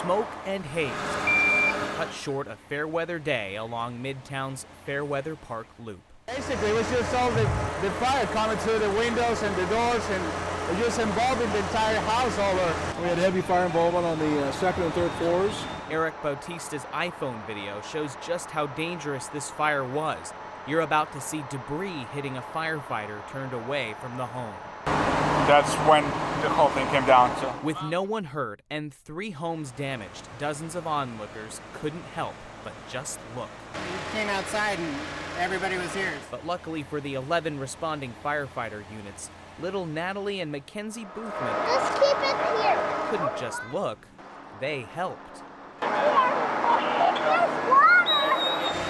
smoke and haze cut short a fair-weather day along Midtown's Fairweather Park Loop. Basically, it was just all the fire coming through the windows and the doors, and it just involving the entire house over. We had heavy fire involvement on the second and third floors. Eric Bautista's iPhone video shows just how dangerous this fire was. You're about to see debris hitting a firefighter turned away from the home. That's when the whole thing came down. So. With no one hurt and 3 homes damaged, dozens of onlookers couldn't help but just look. We came outside and everybody was here. But luckily for the 11 responding firefighter units, little Natalie and Mackenzie Boothman just keep it here. Couldn't just look, they helped.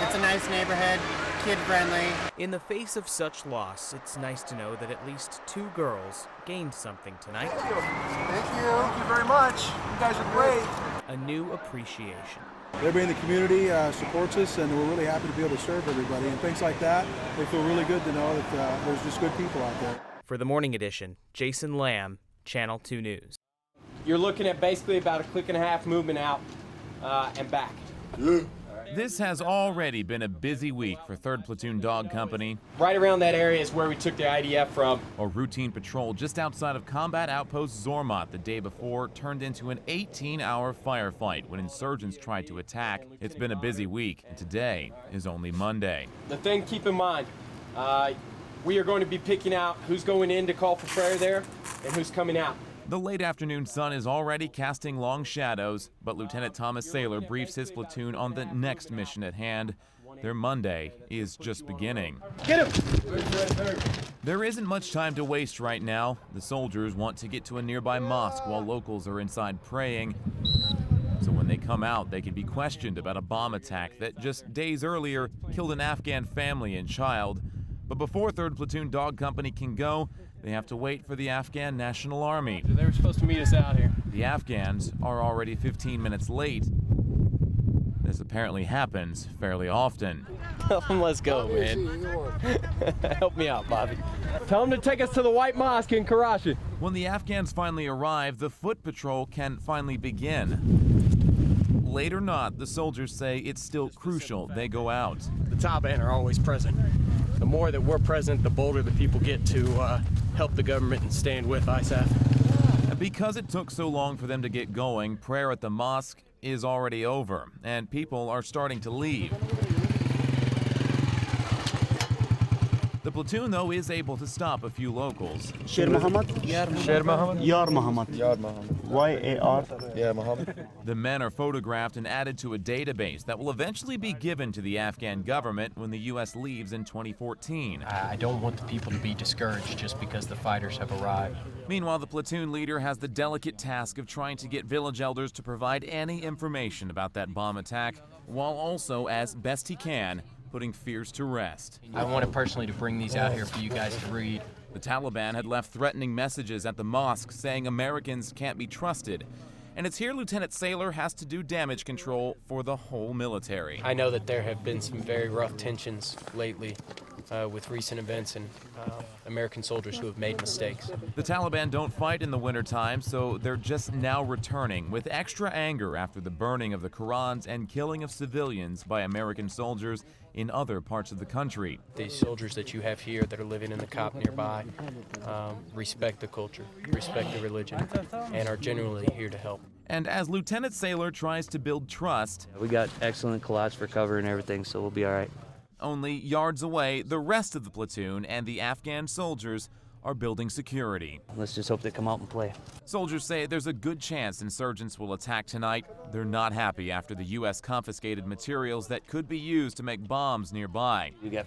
It's a nice neighborhood, kid-friendly. In the face of such loss, it's nice to know that at least 2 girls gained something tonight. Thank you. Thank you very much. You guys are great. A new appreciation. Everybody in the community supports us, and we're really happy to be able to serve everybody. And things like that, they feel really good to know that there's just good people out there. For the Morning Edition, Jason Lamb, Channel 2 News. You're looking at basically about a click-and-a-half movement out and back. Yeah. This has already been a busy week for 3rd Platoon Dog Company. Right around that area is where we took the IDF from. A routine patrol just outside of Combat Outpost Zormat the day before turned into an 18-hour firefight when insurgents tried to attack. It's been a busy week, and today is only Monday. The thing to keep in mind, we are going to be picking out who's going in to call for prayer there and who's coming out. The late afternoon sun is already casting long shadows, but Lieutenant Thomas Saylor briefs his platoon on the next mission at hand. Their Monday is just beginning. Get him! There isn't much time to waste right now. The soldiers want to get to a nearby mosque while locals are inside praying. So when they come out, they can be questioned about a bomb attack that just days earlier killed an Afghan family and child. But before 3rd Platoon Dog Company can go, they have to wait for the Afghan National Army. They were supposed to meet us out here. The Afghans are already 15 minutes late. This apparently happens fairly often. Tell them let's go, man. Help me out, Bobby. Tell them to take us to the White Mosque in Karachi. When the Afghans finally arrive, the foot patrol can finally begin. Late or not, the soldiers say it's still crucial they go out. The Taliban are always present. The more that we're present, the bolder the people get to help the government and stand with ISAF. Because it took so long for them to get going, prayer at the mosque is already over, and people are starting to leave. The platoon, though, is able to stop a few locals. Sher Mohammed? Sher Mohammed? Yar Mohammed. Yar Mohammed. Y-A-R. Yeah, Mohammed. The men are photographed and added to a database that will eventually be given to the Afghan government when the U.S. leaves in 2014. I don't want the people to be discouraged just because the fighters have arrived. Meanwhile, the platoon leader has the delicate task of trying to get village elders to provide any information about that bomb attack, while also, as best he can, putting fears to rest. I wanted personally to bring these out here for you guys to read. The Taliban had left threatening messages at the mosque saying Americans can't be trusted. And it's here Lieutenant Saylor has to do damage control for the whole military. I know that there have been some very rough tensions lately with recent events and American soldiers who have made mistakes. The Taliban don't fight in the wintertime, so they're just now returning with extra anger after the burning of the Qurans and killing of civilians by American soldiers in other parts of the country. These soldiers that you have here that are living in the COP nearby respect the culture, respect the religion, and are genuinely here to help. And as Lieutenant Saylor tries to build trust, we got excellent collage for cover and everything, so we'll be all right. Only yards away, the rest of the platoon and the Afghan soldiers are building security. Let's just hope they come out and play. Soldiers say there's a good chance insurgents will attack tonight. They're not happy after the U.S. confiscated materials that could be used to make bombs nearby. We got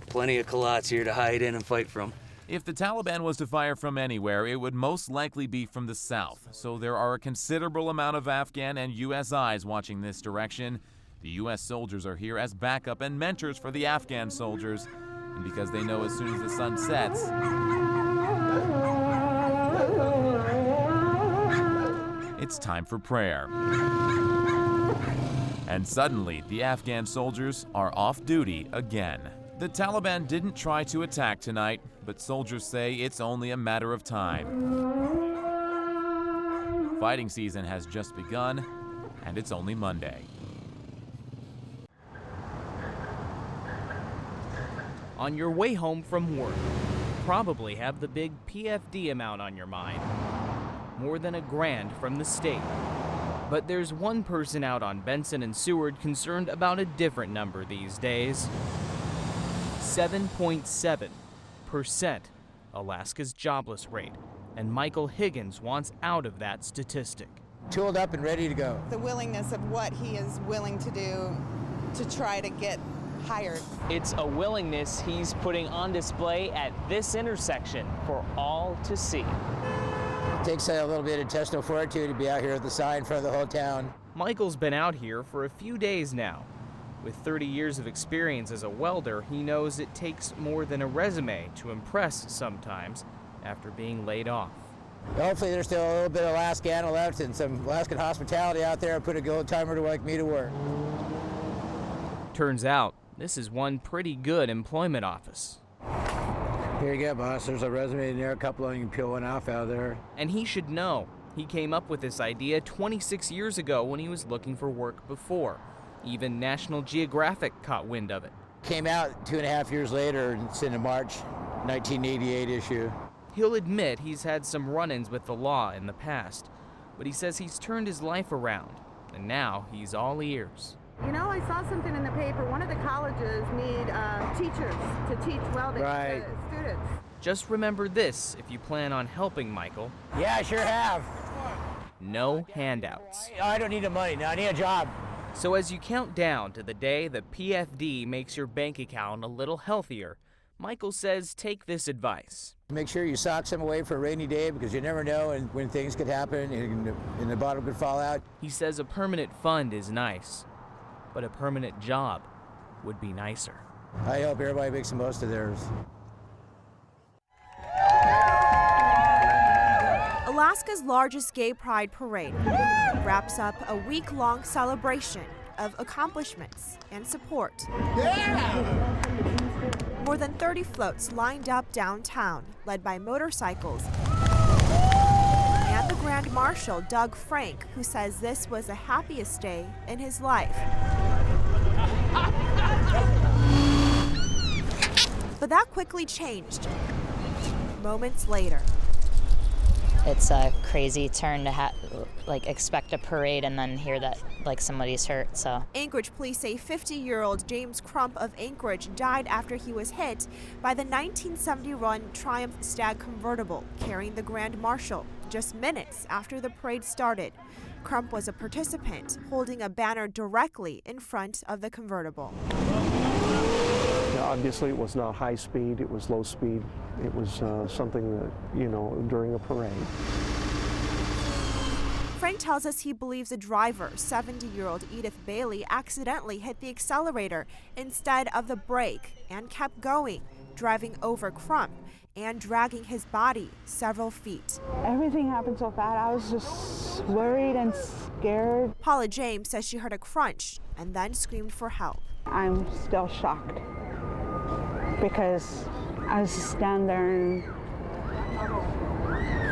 plenty of collage here to hide in and fight from. If the Taliban was to fire from anywhere, it would most likely be from the south. So there are a considerable amount of Afghan and U.S. eyes watching this direction. The U.S. soldiers are here as backup and mentors for the Afghan soldiers, and because they know as soon as the sun sets, it's time for prayer. And suddenly, the Afghan soldiers are off duty again. The Taliban didn't try to attack tonight, but soldiers say it's only a matter of time. Fighting season has just begun, And it's only Monday. On your way home from work, probably have the big PFD amount on your mind. More than $1,000 from the state. But there's one person out on Benson and Seward concerned about a different number these days. 7.7%, Alaska's jobless rate. And Michael Higgins wants out of that statistic. Tooled up and ready to go. The willingness of what he is willing to do to try to get hired. It's a willingness he's putting on display at this intersection for all to see. It takes a little bit of intestinal fortitude to be out here at the sign in front of the whole town. Michael's been out here for a few days now. With 30 years of experience as a welder, he knows it takes more than a resume to impress sometimes after being laid off. Hopefully there's still a little bit of Alaskan left and some Alaskan hospitality out there and put a good timer like me to work. Turns out, this is one pretty good employment office. Here you go, boss. There's a resume in there, a couple of them, you can peel one off out of there. And he should know. He came up with this idea 26 years ago when he was looking for work before. Even National Geographic caught wind of it. Came out 2.5 years later, it's in a March 1988 issue. He'll admit he's had some run-ins with the law in the past, but he says he's turned his life around, and now he's all ears. You know, I saw something in the paper. One of the colleges need teachers to teach welding to students. Just remember this if you plan on helping Michael. Yeah, I sure have. No handouts. I don't need the money now, I need a job. So as you count down to the day the PFD makes your bank account a little healthier, Michael says take this advice. Make sure you sock some away for a rainy day because you never know when things could happen and the bottom could fall out. He says a permanent fund is nice, but a permanent job would be nicer. I hope everybody makes the most of theirs. Alaska's largest gay pride parade wraps up a week-long celebration of accomplishments and support. Yeah! More than 30 floats lined up downtown, led by motorcycles. And the Grand Marshal, Doug Frank, who says this was the happiest day in his life. But that quickly changed. Moments later. It's a crazy turn to expect a parade and then hear that somebody's hurt. So Anchorage police say 50-year-old James Crump of Anchorage died after he was hit by the 1971 Triumph Stag convertible carrying the Grand Marshal just minutes after the parade started. Crump was a participant holding a banner directly in front of the convertible. Now, obviously, it was not high speed, it was low speed. It was something that, during a parade. Frank tells us he believes the driver, 70-year-old Edith Bailey, accidentally hit the accelerator instead of the brake and kept going, driving over Crump and dragging his body several feet. Everything happened so fast. I was just worried and scared. Paula James says she heard a crunch and then screamed for help. I'm still shocked because I was just standing there and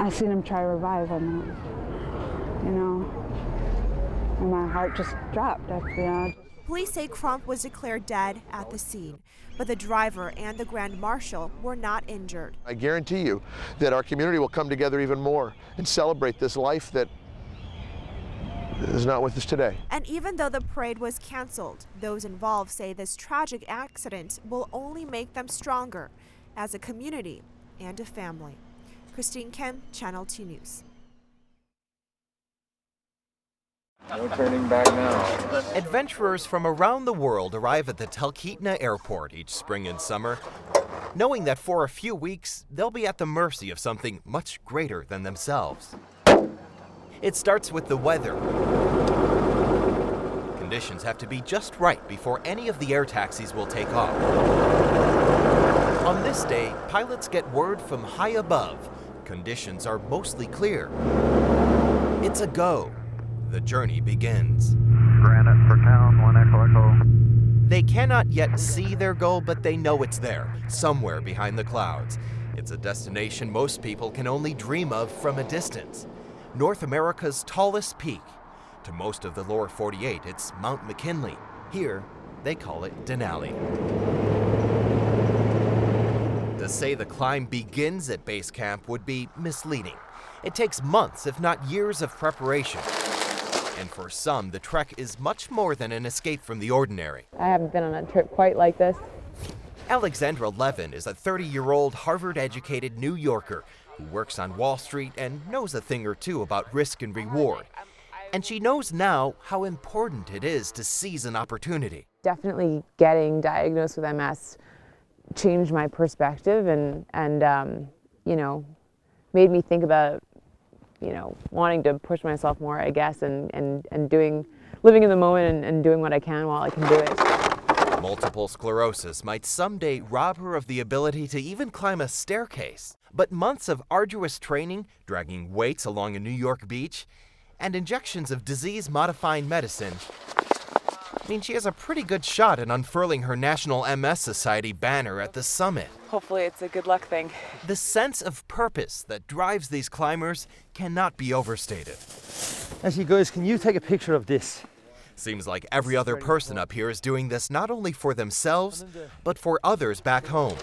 I seen him try to revive him, and my heart just dropped. Police say Crump was declared dead at the scene, but the driver and the Grand Marshal were not injured. I guarantee you that our community will come together even more and celebrate this life that is not with us today. And even though the parade was canceled, those involved say this tragic accident will only make them stronger as a community and a family. Christine Kim, Channel 2 News. No turning back now. Adventurers from around the world arrive at the Talkeetna Airport each spring and summer, knowing that for a few weeks, they'll be at the mercy of something much greater than themselves. It starts with the weather. Conditions have to be just right before any of the air taxis will take off. On this day, pilots get word from high above. Conditions are mostly clear. It's a go. The journey begins. Granite for town, 1 Echo. They cannot yet see their goal, but they know it's there, somewhere behind the clouds. It's a destination most people can only dream of from a distance. North America's tallest peak, To most of the lower 48, it's Mount McKinley. Here, they call it Denali. To say the climb begins at base camp would be misleading. It takes months, if not years, of preparation. And for some, the trek is much more than an escape from the ordinary. I haven't been on a trip quite like this. Alexandra Levin is a 30-year-old Harvard-educated New Yorker who works on Wall Street and knows a thing or two about risk and reward. And she knows now how important it is to seize an opportunity. Definitely getting diagnosed with MS changed my perspective and you know, made me think about, you know, wanting to push myself more, I guess, and living in the moment and doing what I can while I can do it. Multiple sclerosis might someday rob her of the ability to even climb a staircase. But months of arduous training, dragging weights along a New York beach, and injections of disease-modifying medicine mean she has a pretty good shot at unfurling her National MS Society banner at the summit. Hopefully it's a good luck thing. The sense of purpose that drives these climbers cannot be overstated. Actually, guys, can you take a picture of this? Seems like every other person up here is doing this not only for themselves, but for others back home.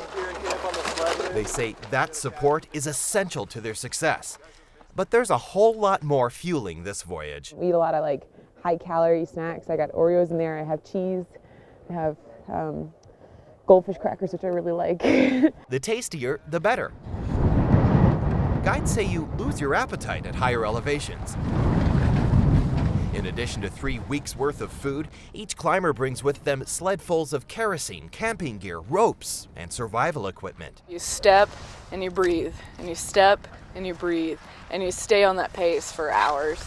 They say that support is essential to their success. But there's a whole lot more fueling this voyage. We eat a lot of like high-calorie snacks. I got Oreos in there. I have cheese. I have goldfish crackers, which I really like. The tastier, the better. Guides say you lose your appetite at higher elevations. In addition to 3 weeks' worth of food, each climber brings with them sledfuls of kerosene, camping gear, ropes, and survival equipment. You step and you breathe, and you step and you breathe, and you stay on that pace for hours.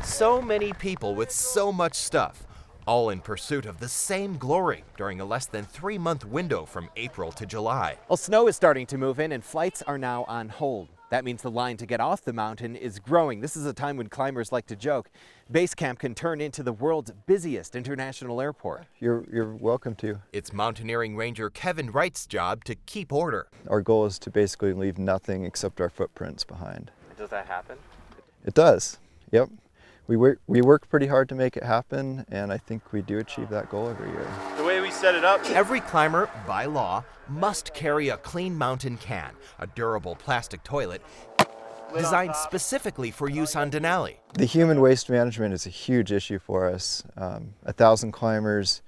So many people with so much stuff, all in pursuit of the same glory during a less than 3-month window from April to July. Well, snow is starting to move in and flights are now on hold. That means the line to get off the mountain is growing. This is a time when climbers like to joke. Base camp can turn into the world's busiest international airport. You're welcome to. It's mountaineering ranger Kevin Wright's job to keep order. Our goal is to basically leave nothing except our footprints behind. Does that happen? It does, yep. We work pretty hard to make it happen, and I think we do achieve that goal every year. The way we set it up, every climber, by law, must carry a Clean Mountain can, a durable plastic toilet designed specifically for use on Denali. The human waste management is a huge issue for us. 1,000 climbers,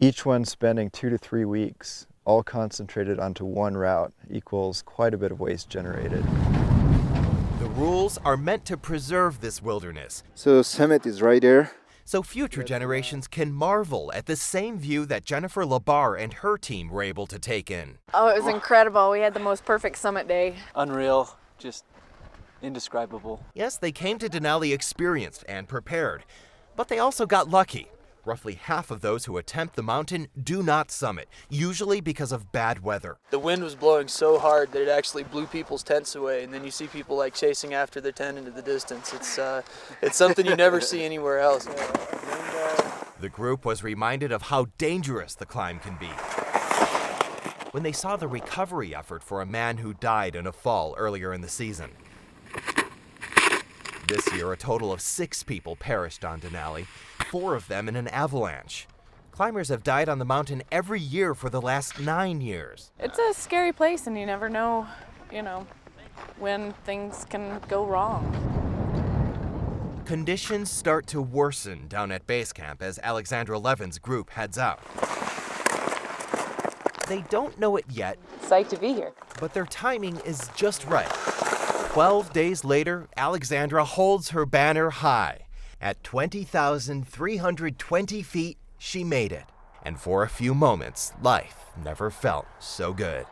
each one spending 2 to 3 weeks, all concentrated onto one route, equals quite a bit of waste generated. The rules are meant to preserve this wilderness. So summit is right there. So future generations can marvel at the same view that Jennifer Labar and her team were able to take in. Oh, it was incredible. We had the most perfect summit day. Unreal, just indescribable. Yes, they came to Denali experienced and prepared, but they also got lucky. Roughly half of those who attempt the mountain do not summit, usually because of bad weather. The wind was blowing so hard that it actually blew people's tents away, and then you see people like chasing after their tent into the distance. It's something you never see anywhere else. The group was reminded of how dangerous the climb can be when they saw the recovery effort for a man who died in a fall earlier in the season. This year, a total of 6 people perished on Denali, 4 of them in an avalanche. Climbers have died on the mountain every year for the last 9 years. It's a scary place, and you never know, when things can go wrong. Conditions start to worsen down at base camp as Alexandra Levin's group heads out. They don't know it yet. Psyched to be here. But their timing is just right. 12 days later, Alexandra holds her banner high. At 20,320 feet, she made it. And for a few moments, life never felt so good.